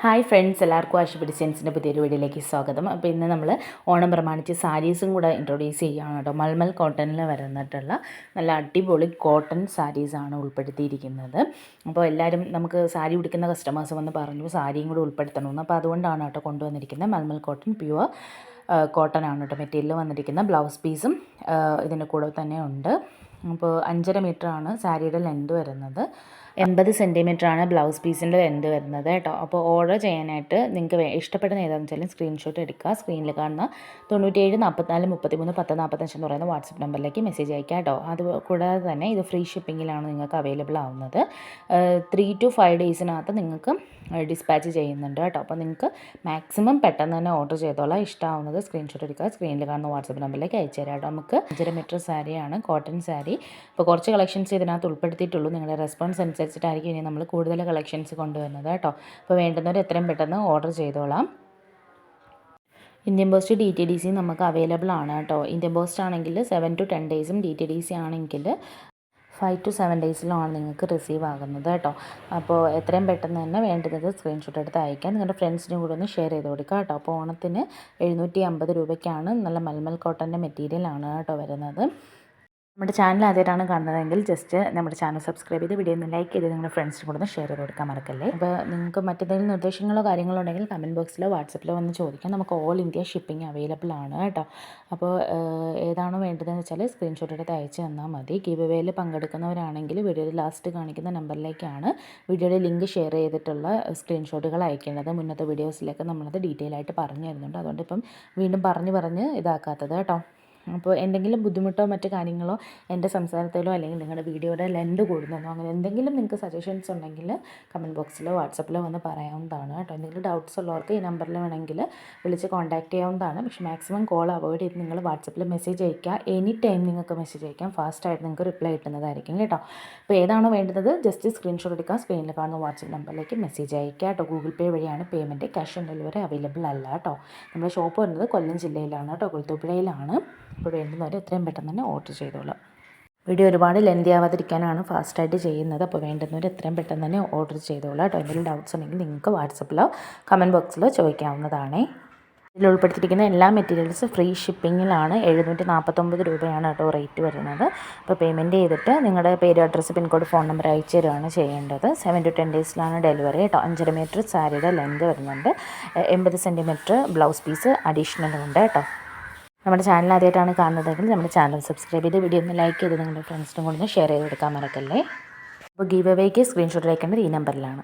Hi friends, എല്ലാവർക്കും ആശുപത്രി ഡിസൈൻസിൻ്റെ പുതിയൊരു വീഡിയോയിലേക്ക് സ്വാഗതം. അപ്പോൾ ഇന്ന് നമ്മൾ ഓണം പ്രമാണിച്ച് സാരീസും കൂടെ ഇൻട്രൊഡ്യൂസ് ചെയ്യുകയാണ് കേട്ടോ. മൽമൽ കോട്ടണിൽ വരുന്നിട്ടുള്ള നല്ല അടിപൊളി കോട്ടൺ സാരീസാണ് ഉൾപ്പെടുത്തിയിരിക്കുന്നത്. അപ്പോൾ എല്ലാവരും നമുക്ക് സാരി ഉടുക്കുന്ന കസ്റ്റമേഴ്സ് വന്ന് പറഞ്ഞു സാരിയും കൂടെ ഉൾപ്പെടുത്തണമെന്ന്. അപ്പോൾ അതുകൊണ്ടാണ് കേട്ടോ കൊണ്ടുവന്നിരിക്കുന്നത്. മൽമൽ കോട്ടൺ പ്യുവർ കോട്ടൺ ആണ് കേട്ടോ മെറ്റീരിയൽ വന്നിരിക്കുന്നത്. ബ്ലൗസ് പീസും ഇതിൻ്റെ കൂടെ തന്നെ ഉണ്ട്. അപ്പോൾ 5.5 മീറ്ററാണ് സാരിയുടെ ലെന്ത് വരുന്നത്. 80 സെൻറ്റിമീറ്ററാണ് ബ്ലൗസ് പീസിൻ്റെ ലെന്ത് വരുന്നത് കേട്ടോ. അപ്പോൾ ഓർഡർ ചെയ്യാനായിട്ട് നിങ്ങൾക്ക് ഇഷ്ടപ്പെടുന്ന ഏതാണെന്ന് വെച്ചാലും സ്ക്രീൻഷോട്ട് എടുക്കുക. സ്ക്രീനിൽ കാണുന്ന 97 44 33 10 45 എന്ന് പറയുന്ന വാട്സപ്പ് നമ്പറിലേക്ക് മെസ്സേജ് അയക്കുക കേട്ടോ. അത് കൂടാതെ തന്നെ ഇത് ഫ്രീ ഷിപ്പിങ്ങിലാണ് നിങ്ങൾക്ക് അവൈലബിൾ ആവുന്നത്. 3 to 5 ഡേയ്സിനകത്ത് നിങ്ങൾക്ക് ഡിസ്പാച്ച് ചെയ്യുന്നുണ്ട് കേട്ടോ. അപ്പോൾ നിങ്ങൾക്ക് മാക്സിമം പെട്ടെന്ന് തന്നെ ഓർഡർ ചെയ്തോളാം. ഇഷ്ടമാവുന്നത് സ്ക്രീൻഷോട്ട് എടുക്കുക, സ്ക്രീനിൽ കാണുന്ന വാട്സപ്പ് നമ്പറിലേക്ക് അയച്ചു തരാം കേട്ടോ. നമുക്ക് 5.5 മീറ്റർ സാരിയാണ്, കോട്ടൺ സാരി. അപ്പോൾ കുറച്ച് കളക്ഷൻസ് ഇതിനകത്ത് ഉൾപ്പെടുത്തിയിട്ടുള്ളൂ. നിങ്ങളുടെ റെസ്പോൺസ് അനുസരിച്ചിട്ടായിരിക്കും ഇനി നമ്മൾ കൂടുതൽ കളക്ഷൻസ് കൊണ്ടുവരുന്നത് കേട്ടോ. അപ്പോൾ വേണ്ടുന്നവർ എത്രയും പെട്ടെന്ന് ഓർഡർ ചെയ്തോളാം. ഇന്ത്യൻ പോസ്റ്റ് DTDC നമുക്ക് അവൈലബിൾ ആണ് കേട്ടോ. ഇന്ത്യൻ പോസ്റ്റ് ആണെങ്കിൽ 7 to 10 ഡേയ്സും DTDC ആണെങ്കിൽ 5 to 7 ഡേയ്സിലുമാണ് നിങ്ങൾക്ക് റിസീവ് ആകുന്നത് കേട്ടോ. അപ്പോൾ എത്രയും പെട്ടെന്ന് തന്നെ വേണ്ടുന്നത് സ്ക്രീൻഷോട്ട് എടുത്ത് അയക്കാം. നിങ്ങളുടെ ഫ്രണ്ട്സിനും കൂടെ ഒന്ന് ഷെയർ ചെയ്ത് കൊടുക്കുക കേട്ടോ. അപ്പോൾ ഓണത്തിന് 750 രൂപയ്ക്കാണ് നല്ല മൽമൽ കോട്ടൻ്റെ മെറ്റീരിയലാണ് കേട്ടോ വരുന്നത്. നമ്മുടെ ചാനൽ ആദ്യമായിട്ടാണ് കാണുന്നതെങ്കിൽ ജസ്റ്റ് നമ്മുടെ ചാനൽ സബ്സ്ക്രൈബ് ചെയ്ത് വീഡിയോ ഒന്ന് ലൈക്ക് ചെയ്ത് നിങ്ങളുടെ ഫ്രണ്ട്സിനും കൂടെ ഒന്ന് ഷെയർ ചെയ്ത് കൊടുക്കാൻ മറക്കല്ലേ. അപ്പോൾ നിങ്ങൾക്ക് മറ്റെന്തെങ്കിലും നിർദ്ദേശങ്ങളോ കാര്യങ്ങളോ ഉണ്ടെങ്കിൽ കമൻറ്റ് ബോക്സിലോ വാട്സപ്പിലോ വന്ന് ചോദിക്കാം. നമുക്ക് ഓൾ ഇന്ത്യ ഷിപ്പിംഗ് അവൈലബിൾ ആണ് കേട്ടോ. അപ്പോൾ ഏതാണോ വേണ്ടതെന്ന് വെച്ചാൽ സ്ക്രീൻഷോട്ട് എടുത്ത് അയച്ചു തന്നാൽ മതി. ഗിവ് അവേയിൽ പങ്കെടുക്കുന്നവരാണെങ്കിൽ വീഡിയോയിൽ ലാസ്റ്റ് കാണിക്കുന്ന നമ്പറിലേക്കാണ് വീഡിയോയുടെ ലിങ്ക് ഷെയർ ചെയ്തിട്ടുള്ള സ്ക്രീൻഷോട്ടുകൾ അയക്കേണ്ടത്. മുന്നത്തെ വീഡിയോസിലൊക്കെ നമ്മളത് ഡീറ്റെയിൽ ആയിട്ട് പറഞ്ഞു തരുന്നുണ്ട്. അതുകൊണ്ട് ഇപ്പം വീണ്ടും പറഞ്ഞ് ഇതാക്കാത്തത് കേട്ടോ. അപ്പോൾ എന്തെങ്കിലും ബുദ്ധിമുട്ടോ മറ്റു കാര്യങ്ങളോ എൻ്റെ സംസാരത്തിലോ അല്ലെങ്കിൽ നിങ്ങളുടെ വീഡിയോയുടെ ലെന്ത് കൂടുന്നതോ അങ്ങനെ എന്തെങ്കിലും നിങ്ങൾക്ക് സജഷൻസ് ഉണ്ടെങ്കിൽ കമൻറ്റ് ബോക്സിലോ വാട്സപ്പിലോ വന്ന് പറയാവുന്നതാണ് കേട്ടോ. എന്തെങ്കിലും ഡൗട്ട്സ് ഉള്ളവർക്ക് ഈ നമ്പറിൽ വേണമെങ്കിൽ വിളിച്ച് കോൺടാക്റ്റ് ചെയ്യാവുന്നതാണ്. പക്ഷേ മാക്സിമം കോൾ അവോയ്ഡ് ചെയ്ത് നിങ്ങൾ വാട്സപ്പിൽ മെസ്സേജ് അയയ്ക്കുക. എനി ടൈം നിങ്ങൾക്ക് മെസ്സേജ് അയക്കാം. ഫാസ്റ്റായിട്ട് നിങ്ങൾക്ക് റിപ്ലൈ കിട്ടുന്നതായിരിക്കും കേട്ടോ. അപ്പോൾ ഏതാണോ വേണ്ടത് ജസ്റ്റ് സ്ക്രീൻഷോട്ട് എടുക്കുക, സ്ക്രീനിൽ കാണുന്ന വാട്സപ്പ് നമ്പറിലേക്ക് മെസ്സേജ് അയയ്ക്കുക കേട്ടോ. ഗൂഗിൾ പേ വഴിയാണ് payment, cash on delivery available അല്ല കേട്ടോ. നമ്മുടെ ഷോപ്പ് വരുന്നത് കൊല്ലം ജില്ലയിലാണ് കേട്ടോ, കുളത്തൂപ്പുഴയിലാണ്. അപ്പോൾ വേണ്ടുന്നവർ എത്രയും പെട്ടെന്ന് തന്നെ ഓർഡർ ചെയ്തോളാം. വീഡിയോ ഒരുപാട് ലെന്തി ആവാതിരിക്കാനാണ് ഫാസ്റ്റായിട്ട് ചെയ്യുന്നത്. അപ്പോൾ വേണ്ടുന്നവർ എത്രയും പെട്ടെന്ന് തന്നെ ഓർഡർ ചെയ്തോളാം കേട്ടോ. എന്തെങ്കിലും ഡൗട്ട്സ് ഉണ്ടെങ്കിൽ നിങ്ങൾക്ക് വാട്സപ്പിലോ കമൻറ്റ് ബോക്സിലോ ചോദിക്കാവുന്നതാണേ. ഇതിൽ ഉൾപ്പെടുത്തിയിരിക്കുന്ന എല്ലാ മെറ്റീരിയൽസും ഫ്രീ ഷിപ്പിങ്ങിലാണ്. 749 രൂപയാണ് കേട്ടോ റേറ്റ് വരുന്നത്. അപ്പോൾ പേയ്മെൻറ്റ് ചെയ്തിട്ട് നിങ്ങളുടെ പേര്, അഡ്രസ്സ്, പിൻകോഡ്, ഫോൺ നമ്പർ അയച്ചു തരുകയാണ് ചെയ്യേണ്ടത്. 7 to 10 ഡേയ്സിലാണ് ഡെലിവറി കേട്ടോ. 5.5 മീറ്റർ സാരിയുടെ ലെന്ത് വരുന്നുണ്ട്. 80 സെൻറ്റിമീറ്റർ ബ്ലൗസ് പീസ് അഡീഷണൽ ഉണ്ട് കേട്ടോ. നമ്മുടെ ചാനൽ ആദ്യമായിട്ടാണ് കാണുന്നതെങ്കിൽ നമ്മുടെ ചാനൽ സബ്സ്ക്രൈബ് ചെയ്ത് വീഡിയോ ഒന്ന് ലൈക്ക് ചെയ്ത് നിങ്ങളുടെ ഫ്രണ്ട്സിനും കൂടെ ഷെയർ ചെയ്ത് കൊടുക്കാൻ മറക്കല്ലേ. അപ്പോൾ ഗീവ് അവേക്ക് സ്ക്രീൻഷോട്ട് അയക്കേണ്ടത് ഈ നമ്പറിലാണ്.